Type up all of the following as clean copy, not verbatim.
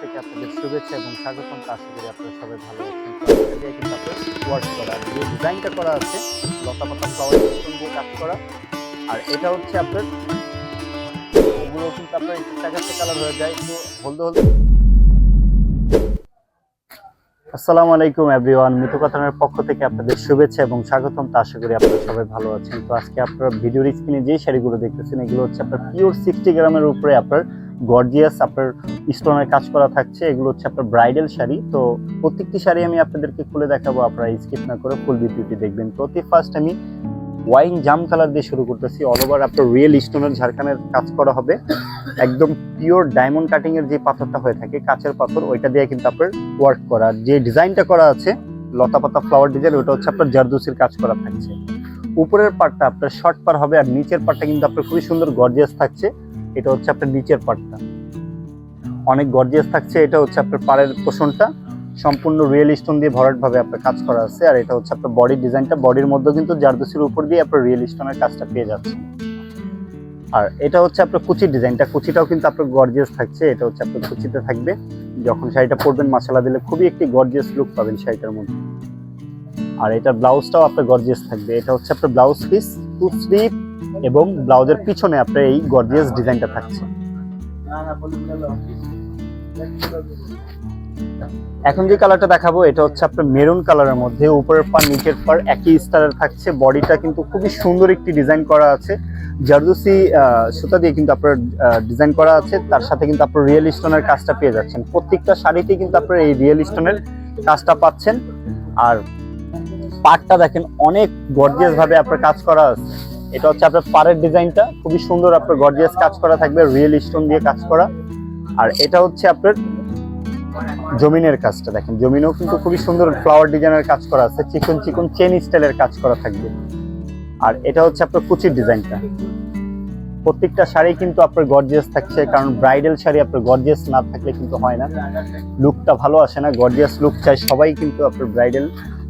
থেকে আপনাদের শুভেচ্ছা এবং স্বাগতম। আশা করি আপনারা সবাই ভালো আছেন। তো আজকে দিয়ে কিন্তু আপনার ওয়ার্ক করা, যে ডিজাইনটা করা আছে লতাপাতা ফ্লাওয়ার সিস্টেম দিয়ে কাজ করা। আর এটা হচ্ছে আপনার ওগুলো কিন্তু আপনার একটু ফ্যাকাশে কালার হয়ে যায়, একটু হলদে হলদে। আসসালামু আলাইকুম এভরিওয়ান, মিতু কাতানের পক্ষ থেকে আপনাদের শুভেচ্ছা এবং স্বাগতম। তো আশা করি আপনারা সবাই ভালো আছেন। তো আজকে আপনারা ভিডিওর স্ক্রিনে যে শাড়িগুলো দেখতেছেন এগুলো হচ্ছে আপনার পিওর 60 গ্রামের উপরে আপনার গর্জিয়াস আপনার স্টোনের কাজ করা থাকছে। এগুলো হচ্ছে আপনার ব্রাইডাল শাড়ি। তো প্রত্যেকটি শাড়ি আমি আপনাদেরকে খুলে দেখাবো, আপনারা স্কিপ না করে ফুল ভিডিওটি দেখবেন। তো ফার্স্ট আমি ওয়াইন জাম কালার দিয়ে শুরু করতেছি। অল ওভার আপনার রিয়েল স্টোনের ঝাড়খানের কাজ করা হবে। একদম পিওর ডায়মন্ড কাটিং এর যে পাথরটা হয়ে থাকে, কাচের পাথর, ওইটা দিয়ে কিন্তু আপনার ওয়ার্ক করা। যে ডিজাইনটা করা আছে লতাপাতা ফ্লাওয়ার ডিজাইন, ওটা হচ্ছে আপনার জারদুসির কাজ করা থাকছে। উপরের পার্টটা আপনার শর্ট পার হবে, আর নিচের পার্টটা কিন্তু আপনার খুবই সুন্দর গর্জিয়াস থাকছে। এটা হচ্ছে আপনার নিচের পার্টটা অনেক গর্জিয়াস থাকছে। এটা হচ্ছে আপনার পাড়ের পোষণটা সম্পূর্ণ রিয়েল স্টোন দিয়ে ভরাট ভাবে আপনার কাজ করা আছে। আর এটা হচ্ছে আপনার বডির ডিজাইনটা, বডির মধ্যে কিন্তু জারদুসির উপর দিয়ে আপনার রিয়েল স্টোনের কাজটা পেয়ে যাচ্ছে। আর এটা হচ্ছে আপনার কুচির ডিজাইনটা, কুচিটাও কিন্তু আপনার গর্জিয়াস থাকছে। এটা হচ্ছে আপনার কুচিতে থাকবে, যখন শাড়িটা পরবেন মাসালা দিলে খুবই একটি গর্জিয়াস লুক পাবেন শাড়িটার মধ্যে। আর এটা ব্লাউজটাও আপনার গর্জিয়াস থাকবে। এটা হচ্ছে আপনার ব্লাউজ পিস, টু স্লিভ এবং ব্লাউজের পিছনে আপনার এই গর্জিয়াস ডিজাইনটা থাকছে। এখন যে কালারটা দেখাবো এটা হচ্ছে আপনার মেরুন কালারের মধ্যে, উপরের পার নিচের পার একই স্টাইলের থাকছে। বডিটা কিন্তু খুবই সুন্দর একটি ডিজাইন করা আছে, জারদুসি সুতা দিয়ে কিন্তু আপনার ডিজাইন করা আছে। তার সাথে কিন্তু আপনার রিয়েল স্টোনের কাজটা পেয়ে যাচ্ছেন। প্রত্যেকটা শাড়িতে কিন্তু আপনার এই রিয়েল স্টোনের কাজটা পাচ্ছেন। আর পাড়টা দেখেন অনেক গর্জিয়াস ভাবে আপনার কাজ করা আছে। এটা হচ্ছে আপনার পাড়ের ডিজাইনটা খুবই সুন্দর, আপনার গর্জিয়াস কাজ করা থাকবে, রিয়েল স্টোন দিয়ে কাজ করা। আর এটা হচ্ছে আপনার জমিনের কাজটা দেখেন, জমিনেও কিন্তু খুবই সুন্দর ফ্লাওয়ার ডিজাইনের কাজ করা আছে, চিকন চিকন চেন স্টাইলের কাজ করা থাকবে। আর এটা হচ্ছে আপনার কুচির ডিজাইনটা। প্রত্যেকটা শাড়ি কিন্তু আপনার গর্জিয়াস থাকছে, কারণ ব্রাইডাল শাড়ি আপনার গর্জিয়াস না থাকলে কিন্তু হয় না, লুকটা ভালো আসে না। গর্জিয়াস লুক চাই সবাই, কিন্তু আপনার ব্রাইডাল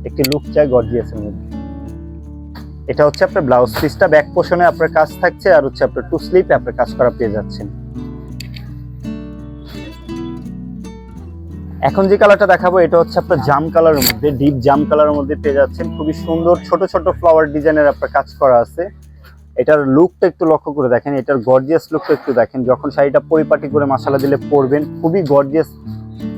একটি লুক চাই গর্জিয়াসের মধ্যে। এটা হচ্ছে আপনার ব্লাউজ পিসটা, ব্যাক পোর্শনে আপনার কাজ থাকছে। আর হচ্ছে আপনার টু স্লিপে আপনার কাজ করা পেয়ে যাচ্ছেন। এখন যে কালারটা দেখাবো এটা হচ্ছে আপনার জাম কালারের মধ্যে, ডিপ জাম কালারের মধ্যে পেয়ে যাচ্ছেন। খুবই সুন্দর ছোট ছোট ফ্লাওয়ার ডিজাইনের আপনার কাজ করা আছে। এটার লুকটা একটু লক্ষ্য করে দেখেন, এটার গর্জিয়াস লুকটা একটু দেখেন। যখন শাড়িটা পরিপাটি করে মাসালা দিলে পরবেন খুবই গর্জিয়াস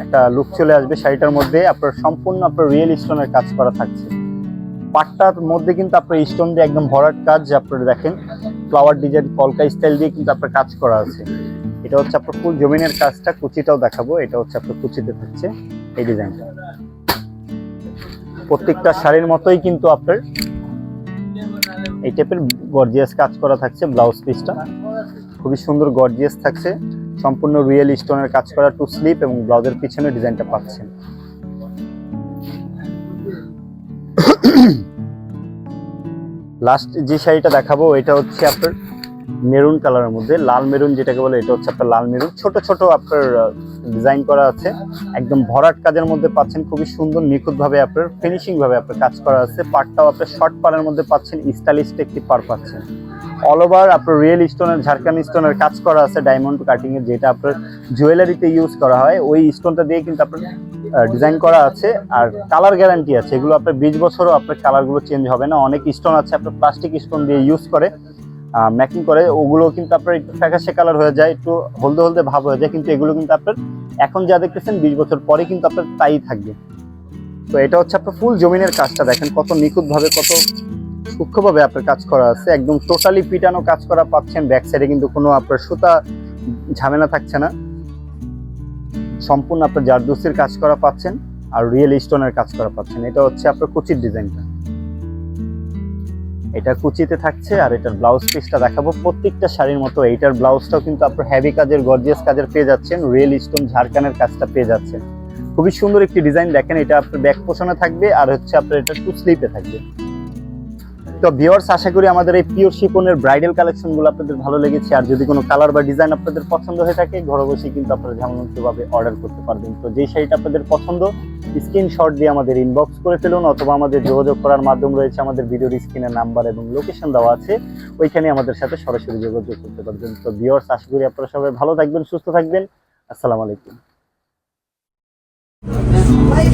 একটা লুক চলে আসবে শাড়িটার মধ্যে। আপনার সম্পূর্ণ আপনার রিয়েল স্টোনের কাজ করা থাকছে। পাটটার মধ্যে কিন্তু আপনার স্টোন দিয়ে একদম ভরাট কাজ, আপনারা দেখেন ফ্লাওয়ার ডিজাইন কলকা স্টাইল দিয়ে কিন্তু আপনার কাজ করা আছে। এটা হচ্ছে আপনার ফুল জমিনের কাজটা, কুচিটাও দেখাবো। এটা হচ্ছে আপনার কুচিতে থাকছে এই ডিজাইনটা। প্রত্যেকটা শাড়ির মতোই কিন্তু আপনার এই টাইপের গর্জিয়াস কাজ করা থাকছে। ব্লাউজ পিসটা খুবই সুন্দর গর্জিয়াস থাকছে, সম্পূর্ণ রিয়েল স্টোনের কাজ করা। টু স্লিপ এবং ব্লাউজের পিছনে ডিজাইনটা পাচ্ছেন। লাস্ট যে শাড়িটা দেখাবো এটা হচ্ছে আপনার মেরুন কালারের মধ্যে, লাল মেরুন যেটাকে বলে। এটা হচ্ছে আপনার লাল মেরুন, ছোট ছোট আপনার ডিজাইন করা আছে, একদম ভরাট কাজের মধ্যে পাচ্ছেন। খুবই সুন্দর নিখুঁত ভাবে আপনার ফিনিশিং ভাবে আপনার কাজ করা আছে। পাড়টাও আপনার শর্ট পাড়ের মধ্যে পাচ্ছেন, স্টাইলিস্ট একটি পাড় পাচ্ছেন। অল ওভার আপনার রিয়েল স্টোনের ঝাড়খান স্টোনের কাজ করা আছে, ডায়মন্ড কাটিং এর, যেটা আপনার জুয়েলারিতে ইউজ করা হয়। ওই স্টোনটা দিয়ে কিন্তু আপনার ডিজাইন করা আছে। আর কালার গ্যারান্টি আছে, এগুলো আপনার 20 বছরও আপনার কালারগুলো চেঞ্জ হবে না। অনেক স্টোন আছে আপনার প্লাস্টিক স্টোন দিয়ে ইউজ করে মেকিং করে, ওগুলো কিন্তু আপনার একটু ফ্যাকাশে কালার হয়ে যায়, একটু হলদে হলদে ভাব হয়ে যায়। কিন্তু এগুলো কিন্তু আপনার এখন যা দেখতেছেন 20 বছর পরে কিন্তু আপনার তাই থাকবে। তো এটা হচ্ছে আপনার ফুল জমিনের কাজটা দেখেন, কত নিখুঁত ভাবে কত সূক্ষ্মভাবে আপনার কাজ করা আছে। একদম টোটালি পিটানো কাজ করা পাচ্ছেন। ব্যাক সাইডে কিন্তু কোনো আপনার সুতা ঝামেলা থাকছে না, সম্পূর্ণ আপনার জারদুসির কাজ করা পাচ্ছেন আর রিয়েল স্টোনের কাজ করা পাচ্ছেন। এটা হচ্ছে আপনার কুচির ডিজাইনটা, এটা কুচিতে থাকছে। আর এটার ব্লাউজ পিসটা দেখাবো। প্রত্যেকটা শাড়ির মতো এইটার ব্লাউজটাও কিন্তু আপনার হেভি কাজের গর্জিয়াস কাজের পেয়ে যাচ্ছেন, রিয়েল স্টোন ঝাড়খানের কাজটা পেয়ে যাচ্ছেন। খুবই সুন্দর একটি ডিজাইন দেখেন। এটা আপনার ব্যাক পোর্শনে থাকবে আর হচ্ছে আপনার এটা টু স্লিপে থাকবে। তো ভিউয়ার্স, আশা করি আমাদের এই পিওর শিফনের ব্রাইডাল কালেকশনগুলো আপনাদের ভালো লেগেছে। আর যদি কোনো কালার বা ডিজাইন আপনাদের পছন্দ হয়ে থাকে, ঘরে বসে কিন্তু আপনারা ঝামেলামুক্তভাবে অর্ডার করতে পারবেন। তো যেই শাড়িটা আপনাদের পছন্দ, স্ক্রিনশট দিয়ে আমাদের ইনবক্স করে ফেলুন, অথবা আমাদের যোগাযোগ করার মাধ্যম রয়েছে, আমাদের ভিডিওর স্ক্রিনে নাম্বার এবং লোকেশন দেওয়া আছে, ওইখানে আমাদের সাথে সরাসরি যোগাযোগ করতে পারবেন। তো ভিউয়ার্স, আশা করি আপনারা সবাই ভালো থাকবেন, সুস্থ থাকবেন। আসসালামু আলাইকুম। Bye,